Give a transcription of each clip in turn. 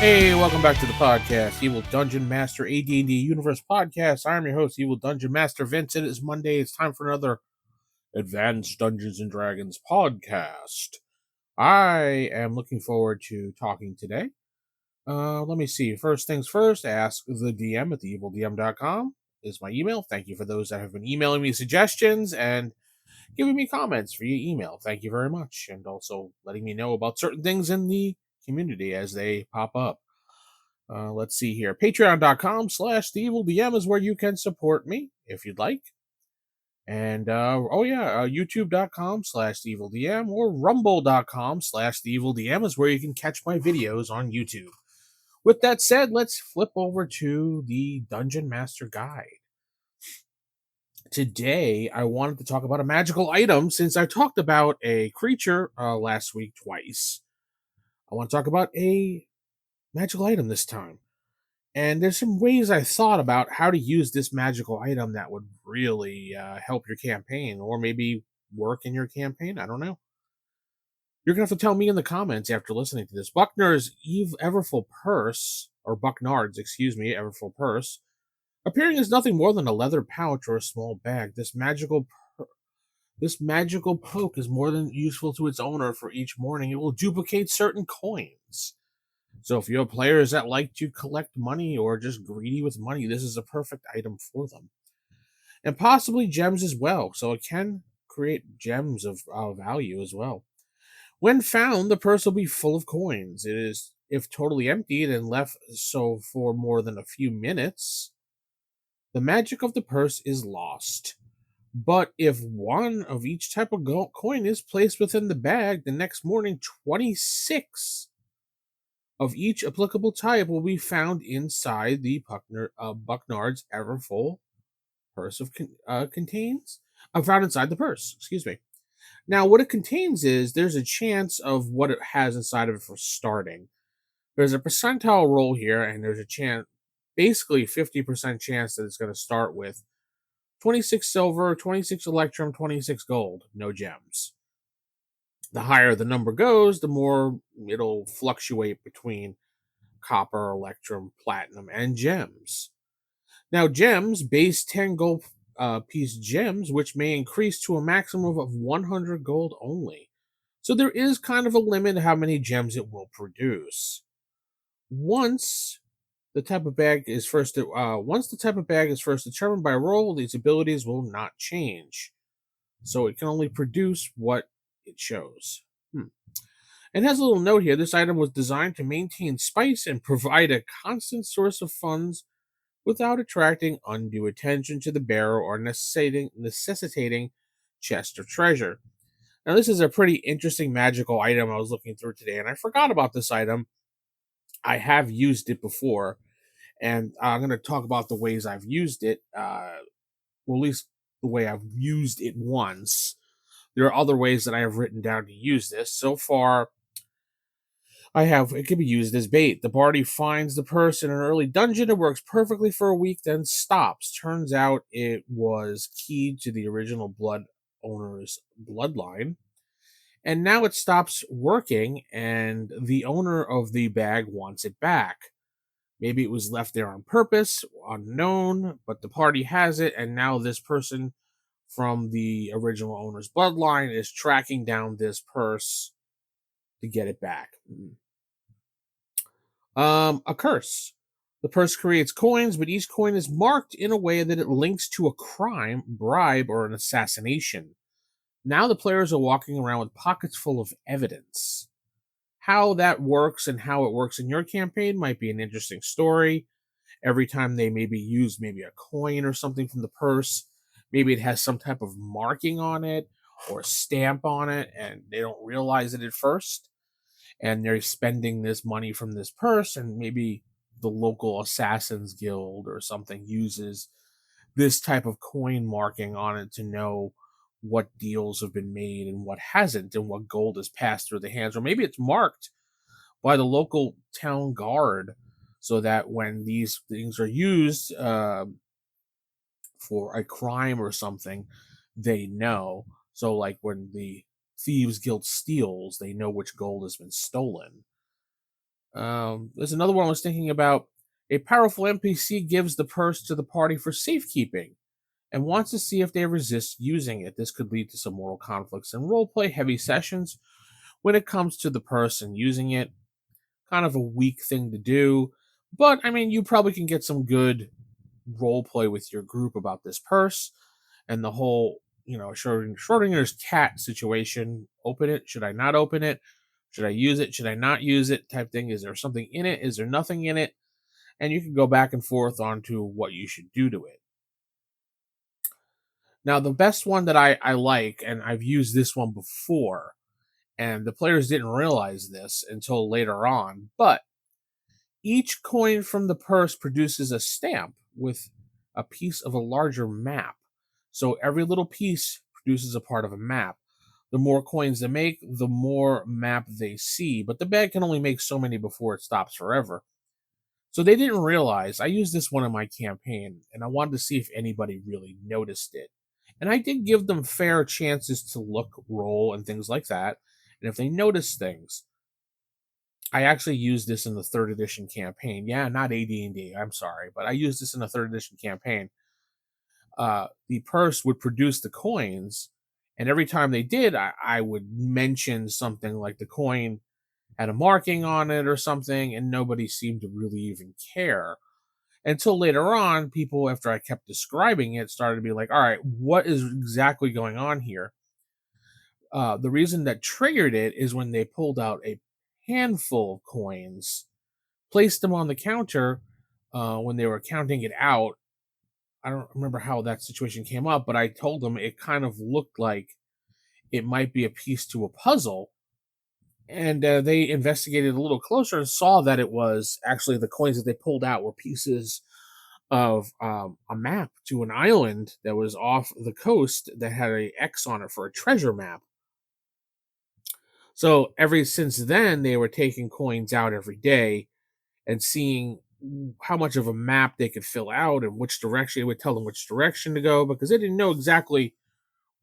Hey, welcome back to the podcast, Evil Dungeon Master AD&D Universe Podcast. I'm your host, Evil Dungeon Master Vince. It is Monday. It's time for another Advanced Dungeons and Dragons podcast. I am looking forward to talking today. Let me see. First things first, ask the DM at theevildm.com is my email. Thank you for those that have been emailing me suggestions and giving me comments via email. Thank you very much. And also letting me know about certain things in the community as they pop up. Let's see here. Patreon.com/TheEvilDM is where you can support me if you'd like. And YouTube.com/TheEvilDM or Rumble.com/TheEvilDM is where you can catch my videos on YouTube. With that said, let's flip over to the Dungeon Master Guide. Today, I wanted to talk about a magical item since I talked about a creature last week twice. I want to talk about a magical item this time. And there's some ways I thought about how to use this magical item that would really help your campaign or maybe work in your campaign. I don't know. You're going to have to tell me in the comments after listening to this. Bucknard's Everfull purse, or Bucknard's, Everfull purse, appearing as nothing more than a leather pouch or a small bag. This magical poke is more than useful to its owner for each morning. It will duplicate certain coins. So if you have players that like to collect money or just greedy with money, this is a perfect item for them. And possibly gems as well, so it can create gems of value as well. When found, the purse will be full of coins. It is, if totally emptied and left so for more than a few minutes, the magic of the purse is lost. But if one of each type of coin is placed within the bag, the next morning, 26 of each applicable type will be found inside the Bucknard's Everfull purse contains. Found inside the purse. Excuse me. Now, what it contains is there's a chance of what it has inside of it for starting. There's a percentile roll here, and there's a chance, basically 50% chance that it's going to start with 26 silver, 26 electrum, 26 gold, no gems. The higher the number goes, the more it'll fluctuate between copper, electrum, platinum, and gems. Now, gems, base 10 gold piece gems, which may increase to a maximum of 100 gold only. So there is kind of a limit to how many gems it will produce. Once the type of bag is first determined by roll, these abilities will not change. So it can only produce what it shows. It has a little note here. This item was designed to maintain spice and provide a constant source of funds without attracting undue attention to the bearer or necessitating chest or treasure. Now, this is a pretty interesting magical item I was looking through today, and I forgot about this item. I have used it before, and I'm going to talk about the ways I've used it, well, at least the way I've used it once. There are other ways that I have written down to use this. So far, it can be used as bait. The party finds the purse in an early dungeon. It works perfectly for a week, then stops. Turns out it was keyed to the original blood owner's bloodline. And now it stops working, and the owner of the bag wants it back. Maybe it was left there on purpose, unknown, but the party has it, and now this person from the original owner's bloodline is tracking down this purse to get it back. A curse. The purse creates coins, but each coin is marked in a way that it links to a crime, bribe, or an assassination. Now the players are walking around with pockets full of evidence. How that works and how it works in your campaign might be an interesting story. Every time they maybe use maybe a coin or something from the purse, maybe it has some type of marking on it or stamp on it, and they don't realize it at first. And they're spending this money from this purse, and maybe the local assassins guild or something uses this type of coin marking on it to know what deals have been made and what hasn't, and what gold has passed through the hands. Or maybe it's marked by the local town guard so that when these things are used for a crime or something, they know. So like when the thieves guild steals, they know which gold has been stolen. There's another one I was thinking about. A powerful NPC gives the purse to the party for safekeeping and wants to see if they resist using it. This could lead to some moral conflicts and roleplay heavy sessions when it comes to the person using it. Kind of a weak thing to do, but I mean, you probably can get some good roleplay with your group about this purse and the whole, Schrodinger's cat situation. Open it? Should I not open it? Should I use it? Should I not use it? Type thing. Is there something in it? Is there nothing in it? And you can go back and forth on to what you should do to it. Now, the best one that I like, and I've used this one before, and the players didn't realize this until later on, but each coin from the purse produces a stamp with a piece of a larger map. So every little piece produces a part of a map. The more coins they make, the more map they see, but the bag can only make so many before it stops forever. So they didn't realize. I used this one in my campaign, and I wanted to see if anybody really noticed it. And I did give them fair chances to look, roll, and things like that. And if they noticed things, I actually used this in the third edition campaign. Yeah, not AD&D. I'm sorry, but I used this in the third edition campaign. The purse would produce the coins, and every time they did, I would mention something like the coin had a marking on it or something, and nobody seemed to really even care. Until later on, people, after I kept describing it, started to be like, all right, what is exactly going on here? The reason that triggered it is when they pulled out a handful of coins, placed them on the counter when they were counting it out. I don't remember how that situation came up, but I told them it kind of looked like it might be a piece to a puzzle. And they investigated a little closer and saw that it was actually the coins that they pulled out were pieces of a map to an island that was off the coast that had a X on it for a treasure map. So ever since then, they were taking coins out every day and seeing how much of a map they could fill out and which direction it would tell them which direction to go because they didn't know exactly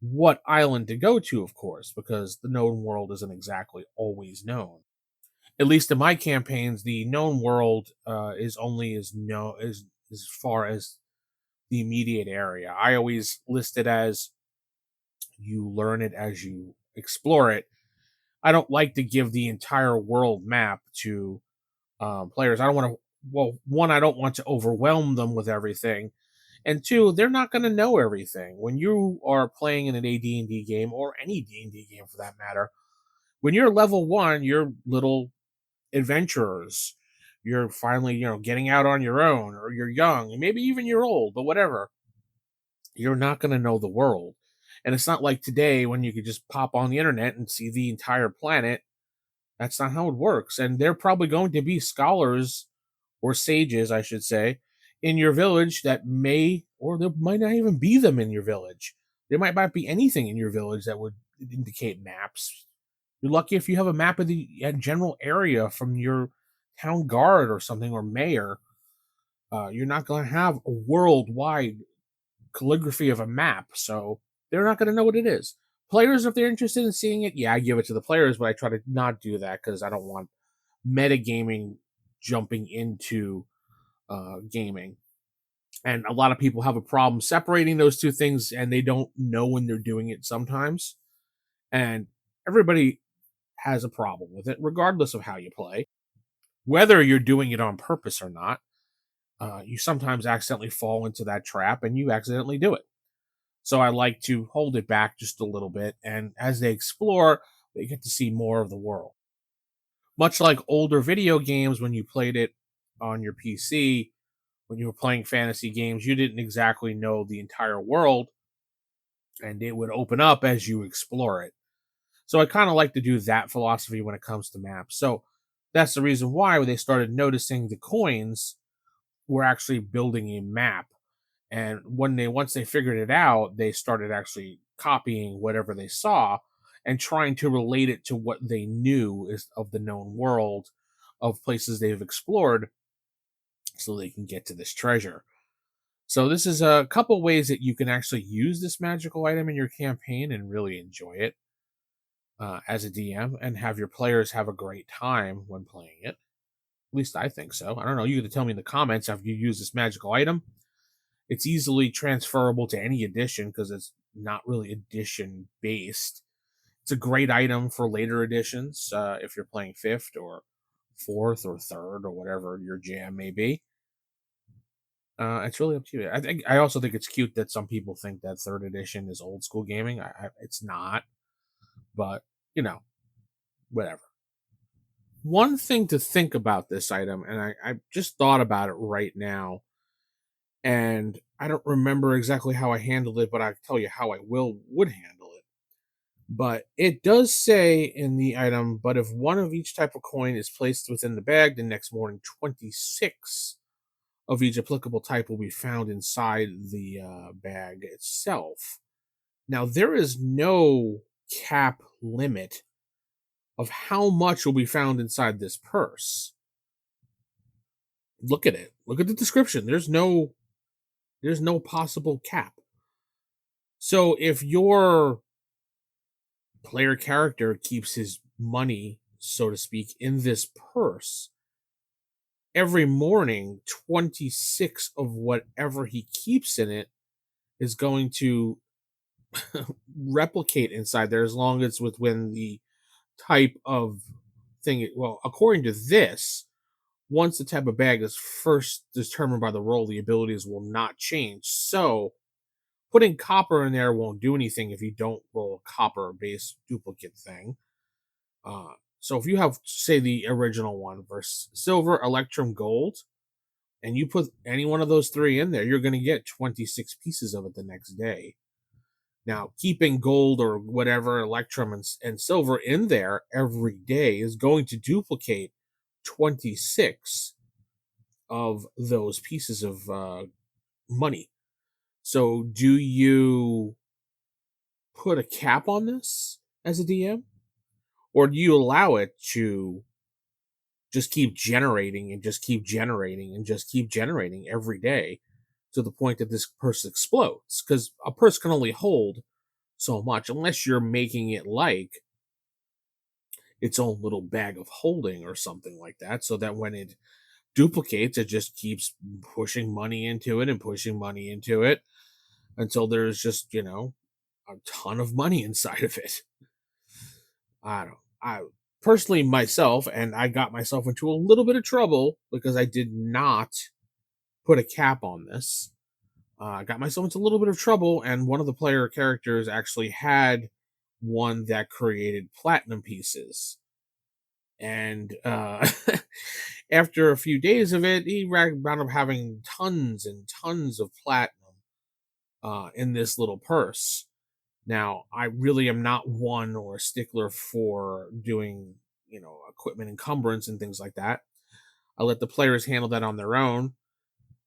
what island to go to, of course, because the known world isn't exactly always known. At least in my campaigns, the known world is only as far as the immediate area. I always list it as you learn it as you explore it. I don't like to give the entire world map to players. I don't want to. Well, one, I don't want to overwhelm them with everything, and two, they're not going to know everything. When you are playing in an AD&D game or any D&D game for that matter, when you're level one, you're little adventurers. You're finally, getting out on your own, or you're young, maybe even you're old, but whatever. You're not going to know the world. And it's not like today when you could just pop on the internet and see the entire planet. That's not how it works. And they're probably going to be scholars or sages, I should say, in your village that may, or there might not even be them in your village. There might not be anything in your village that would indicate maps. You're lucky if you have a map of the general area from your town guard or something or mayor. You're not going to have a worldwide calligraphy of a map, so they're not going to know what it is. Players, if they're interested in seeing it, yeah, I give it to the players, but I try to not do that because I don't want metagaming jumping into gaming. And a lot of people have a problem separating those two things, and they don't know when they're doing it sometimes. And everybody has a problem with it, regardless of how you play. Whether you're doing it on purpose or not, you sometimes accidentally fall into that trap and you accidentally do it. So I like to hold it back just a little bit. And as they explore, they get to see more of the world. Much like older video games, when you played it on your PC, when you were playing fantasy games, you didn't exactly know the entire world, and it would open up as you explore it. So I kind of like to do that philosophy when it comes to maps. So that's the reason why they started noticing the coins were actually building a map. And once they figured it out, they started actually copying whatever they saw and trying to relate it to what they knew is of the known world of places they've explored so they can get to this treasure. So this is a couple ways that you can actually use this magical item in your campaign and really enjoy it as a DM and have your players have a great time when playing it. At least I think so. I don't know. You got to tell me in the comments after you use this magical item. It's easily transferable to any edition because it's not really edition based. It's a great item for later editions if you're playing fifth or fourth or third or whatever your jam may be. It's really up to you. I also think it's cute that some people think that third edition is old school gaming. It's not, but you know, whatever. One thing to think about this item, and I just thought about it right now, and I don't remember exactly how I handled it, but I tell you how I would handle it. But it does say in the item, but if one of each type of coin is placed within the bag, the next morning 26 of each applicable type will be found inside the bag itself. Now, there is no cap limit of how much will be found inside this purse. Look at it. Look at the description. There's no possible cap. So if your player character keeps his money, so to speak, in this purse, every morning 26 of whatever he keeps in it is going to replicate inside there as long as within the type of thing. Well, according to this, once the type of bag is first determined by the roll, the abilities will not change. So putting copper in there won't do anything if you don't roll a copper based duplicate thing. So if you have, say, the original one versus silver, electrum, gold, and you put any one of those three in there, you're going to get 26 pieces of it the next day. Now, keeping gold or whatever, electrum and silver in there every day is going to duplicate 26 of those pieces of money. So, do you put a cap on this as a DM? Or do you allow it to just keep generating and just keep generating and just keep generating every day to the point that this purse explodes? Because a purse can only hold so much unless you're making it like its own little bag of holding or something like that, so that when it duplicates, it just keeps pushing money into it and pushing money into it until there's just, a ton of money inside of it. I don't I personally myself, and I got myself into a little bit of trouble because I did not put a cap on this. I got myself into a little bit of trouble, and one of the player characters actually had one that created platinum pieces. And after a few days of it, he wound up having tons and tons of platinum in this little purse. Now, I really am not one or a stickler for doing, equipment encumbrance and things like that. I let the players handle that on their own.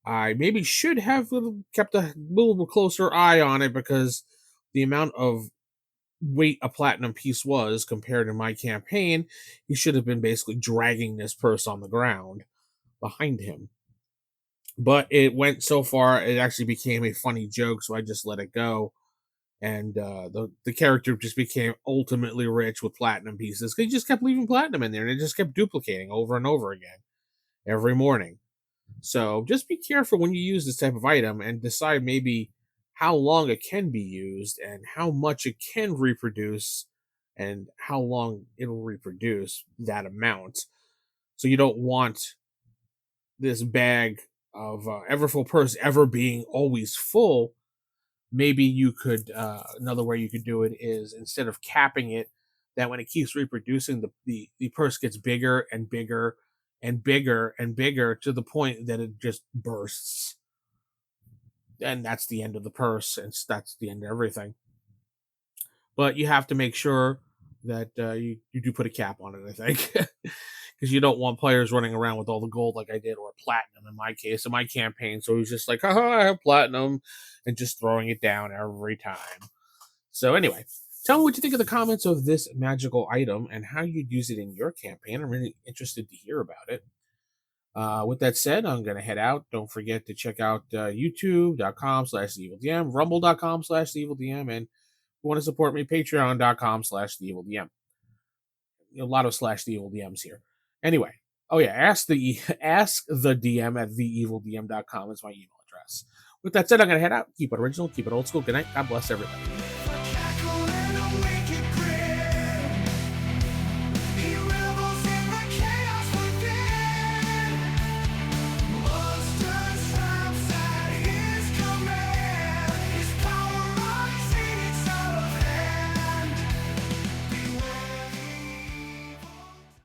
I maybe should have kept a little closer eye on it because the amount of weight a platinum piece was compared to my campaign, he should have been basically dragging this purse on the ground behind him. But it went so far, it actually became a funny joke, so I just let it go. And the character just became ultimately rich with platinum pieces. He just kept leaving platinum in there, and it just kept duplicating over and over again every morning. So just be careful when you use this type of item and decide maybe how long it can be used and how much it can reproduce and how long it'll reproduce that amount. So you don't want this bag of Everfull purse ever being always full. Maybe you could, another way you could do it is instead of capping it, that when it keeps reproducing, the purse gets bigger and bigger and bigger and bigger to the point that it just bursts. And that's the end of the purse, and that's the end of everything. But you have to make sure that you do put a cap on it, I think. Because you don't want players running around with all the gold like I did, or platinum in my case, in my campaign. So he's just like, haha, I have platinum, and just throwing it down every time. So anyway, tell me what you think of the comments of this magical item and how you'd use it in your campaign. I'm really interested to hear about it. With that said, I'm going to head out. Don't forget to check out youtube.com/theevildm, rumble.com/theevildm, and if you want to support me, patreon.com/theevildm. A lot of /theevildms here. Anyway, Oh yeah, ask the DM at theevildm.com is my email address. With that said, I'm gonna head out. Keep it original, keep it old school. Good night. God bless everybody.